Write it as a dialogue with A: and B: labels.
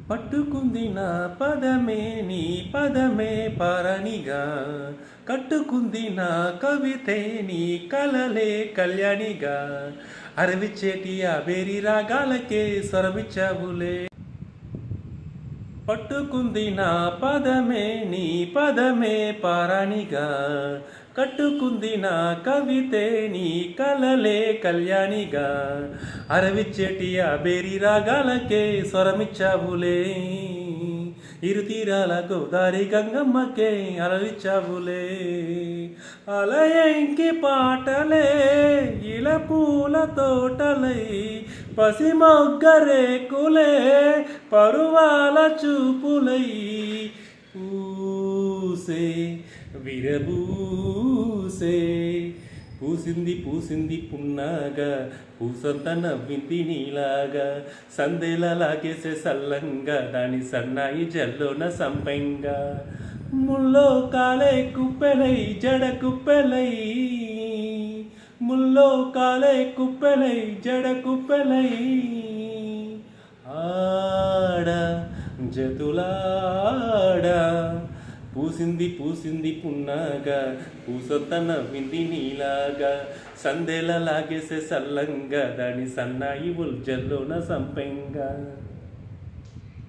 A: పట్టుకుంది నా పదమే నీ పదమే పరణిగా, కట్టుకుంది నా కవితే నీ కలలే కళ్యాణిగా, అరవిచ్చేటి ఆ బేరి రాగాలకే స్వరమిచ్చావులే. పట్టుకుంది నా పదమే నీ పదమే పారాణిగా, కట్టుకుంది నా కవితే నీ కలలే కళ్యాణిగా, అరవిచ్చేటి ఆ బేరి రాగాలకే స్వరమిచ్చావులే. ఇరుతీరాల గోదారి గంగమ్మకే అలరిచ్చావులే. అలయంకి పాటలే ఇలా పూల తోటలై, పసిమొగ్గరేకులే పరువాల చూపులై, పూసే విరబూసే. పూసింది పూసింది పున్నాగా, పూసంత నవ్వింది నీలాగా, సందేలా లాగేసే సల్లంగా దాని సన్నాయి జల్లోన సంపెంగా. ముల్లో కాలే కుప్పెలై జడ కుప్పెలై, ముల్లో కాలే కుప్పెలై జడ కుప్పెలై, ఆడ జతులాడా. పూసింది పూసింది పున్నాగా, పూసొంత నవ్వింది నీలాగా, సందేలా లాగేసే సల్లంగా దాని సన్నాయి ఉల్జల్లోన సంపెంగా.